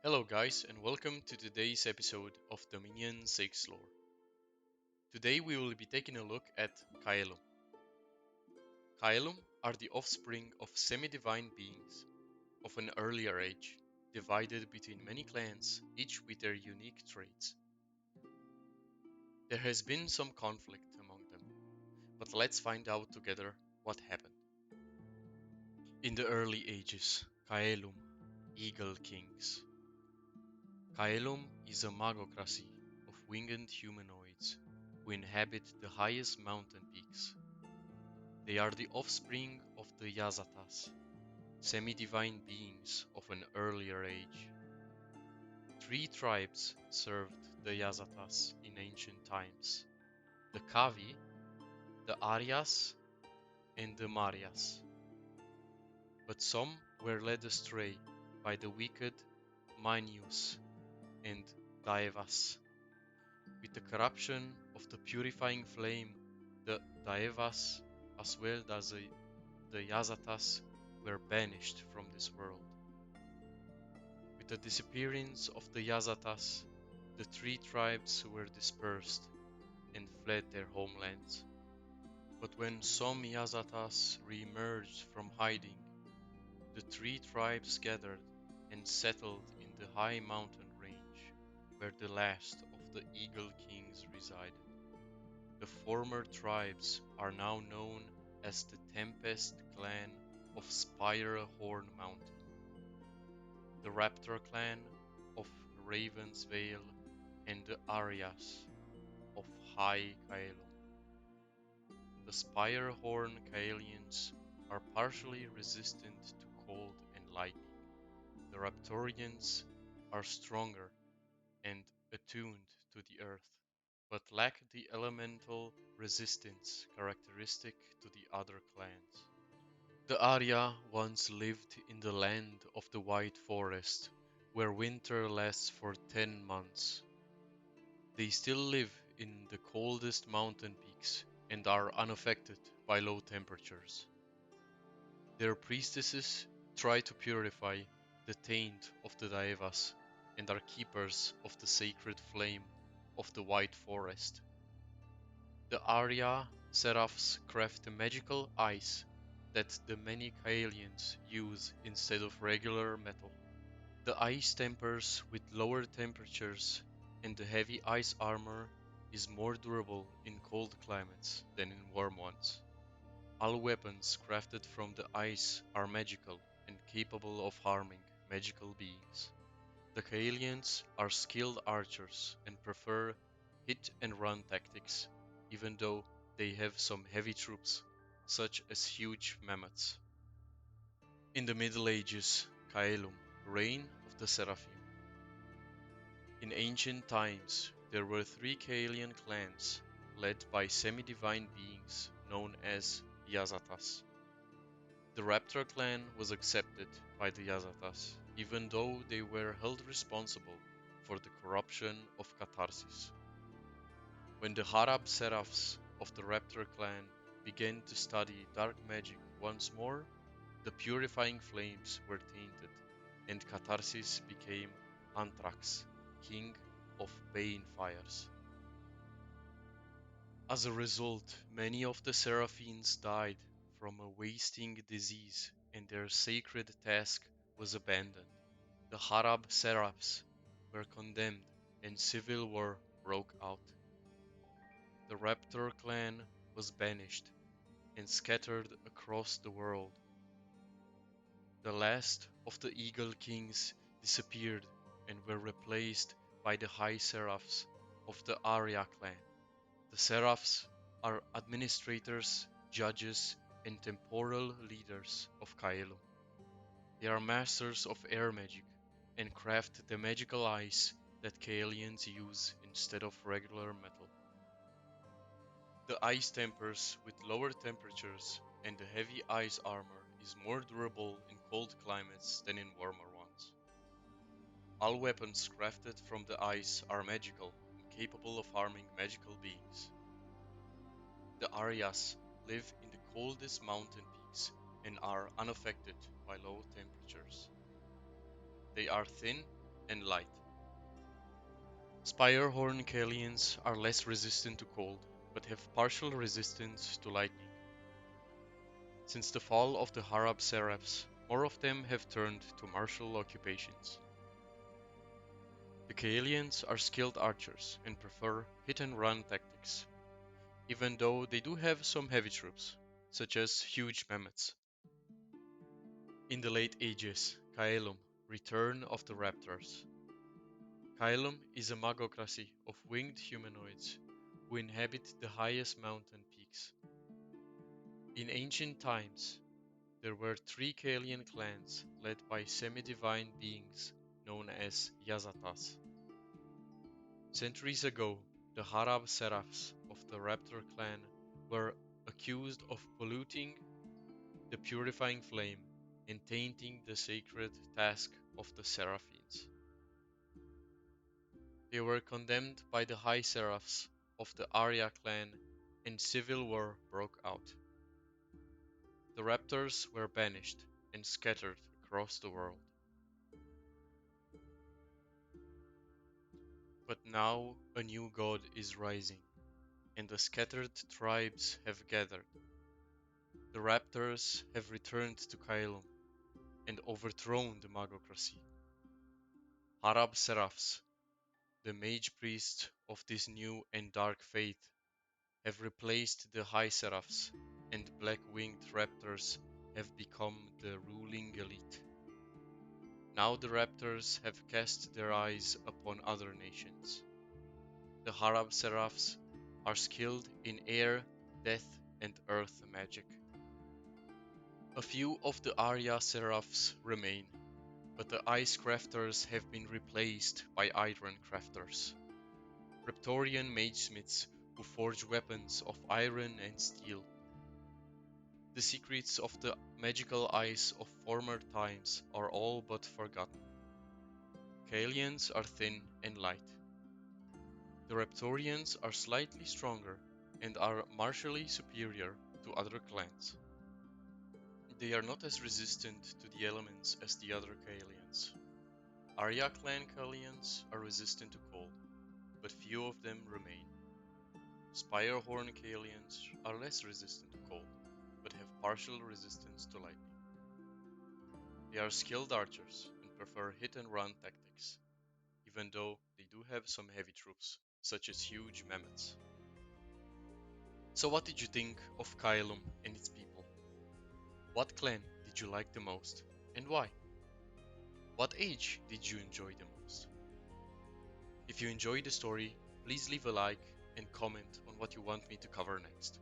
Hello guys and welcome to today's episode of Dominion 6 Lore. Today we will be taking a look at Caelum. Caelum are the offspring of semi-divine beings of an earlier age, divided between many clans, each with their unique traits. There has been some conflict among them, but let's find out together what happened. In the early ages, Caelum, Eagle Kings. Caelum is a magocracy of winged humanoids who inhabit the highest mountain peaks. They are the offspring of the Yazatas, semi-divine beings of an earlier age. Three tribes served the Yazatas in ancient times: the Kavi, the Aryas, and the Marias. But some were led astray by the wicked Manius and Daevas. With the corruption of the purifying flame, the Daevas, as well as the Yazatas, were banished from this world. With the disappearance of the Yazatas, the three tribes were dispersed and fled their homelands. But when some Yazatas re-emerged from hiding, the three tribes gathered and settled in the high mountain range where the last of the Eagle Kings resided. The former tribes are now known as the Tempest Clan of Spire Horn Mountain, the Raptor Clan of Raven's Vale, and the Aryas of High Caelum. The Spire Horn Caelians are partially resistant to cold and lightning. The Raptorians are stronger and attuned to the earth, but lack the elemental resistance characteristic to the other clans. The Arya once lived in the land of the White Forest, where winter lasts for 10 months. They still live in the coldest mountain peaks and are unaffected by low temperatures. Their priestesses try to purify the taint of the Daevas and are keepers of the sacred flame of the White Forest. The Arya Seraphs craft a magical ice that the many Caelians use instead of regular metal. The ice tempers with lower temperatures, and the heavy ice armor is more durable in cold climates than in warm ones. All weapons crafted from the ice are magical and capable of harming magical beings. The Caelians are skilled archers and prefer hit and run tactics, even though they have some heavy troops, such as huge mammoths. In the Middle Ages, Caelum, reign of the Seraphim. In ancient times, there were three Caelian clans, led by semi-divine beings known as Yazatas. The Raptor clan was accepted by the Yazatas, even though they were held responsible for the corruption of Catharsis. When the Harab Seraphs of the Raptor clan began to study dark magic once more, the purifying flames were tainted, and Catharsis became Anthrax, king of Bane fires. As a result, many of the Seraphins died from a wasting disease, and their sacred task was abandoned. The Harab Seraphs were condemned, and civil war broke out. The Raptor clan was banished and scattered across the world. The last of the Eagle Kings disappeared and were replaced by the High Seraphs of the Arya clan. The Seraphs are administrators, judges, and temporal leaders of Caelum. They are masters of air magic and craft the magical ice that Caelians use instead of regular metal. The ice tempers with lower temperatures, and the heavy ice armor is more durable in cold climates than in warmer ones. All weapons crafted from the ice are magical and capable of harming magical beings. The Aryas live in the coldest mountain peaks and are unaffected by low temperatures. They are thin and light. Spirehorn Kaelians are less resistant to cold, but have partial resistance to lightning. Since the fall of the Harab Seraphs, more of them have turned to martial occupations. The Kaelians are skilled archers and prefer hit-and-run tactics, even though they do have some heavy troops, such as huge mammoths. In the late ages, Caelum, Return of the Raptors. Caelum is a magocracy of winged humanoids who inhabit the highest mountain peaks. In ancient times, there were three Caelian clans led by semi-divine beings known as Yazatas. Centuries ago, the Harab Seraphs of the Raptor clan were accused of polluting the purifying flame and tainting the sacred task of the Seraphins. They were condemned by the High Seraphs of the Arya clan and civil war broke out. The Raptors were banished and scattered across the world. But now a new god is rising, and the scattered tribes have gathered. The Raptors have returned to Caelum and overthrown the magocracy. Harab Seraphs, the mage priests of this new and dark faith, have replaced the High Seraphs, and black-winged raptors have become the ruling elite. Now the raptors have cast their eyes upon other nations. The Harab Seraphs are skilled in air, death, and earth magic. A few of the Arya Seraphs remain, but the Ice Crafters have been replaced by Iron Crafters, Raptorian magesmiths who forge weapons of iron and steel. The secrets of the magical ice of former times are all but forgotten. Kaelians are thin and light. The Raptorians are slightly stronger and are martially superior to other clans. They are not as resistant to the elements as the other Kaelians. Arya clan Kaelians are resistant to cold, but few of them remain. Spirehorn Kaelians are less resistant to cold, but have partial resistance to lightning. They are skilled archers and prefer hit-and-run tactics, even though they do have some heavy troops, such as huge mammoths. So what did you think of Caelum and its people? What clan did you like the most, and why? What age did you enjoy the most? If you enjoyed the story, please leave a like and comment on what you want me to cover next.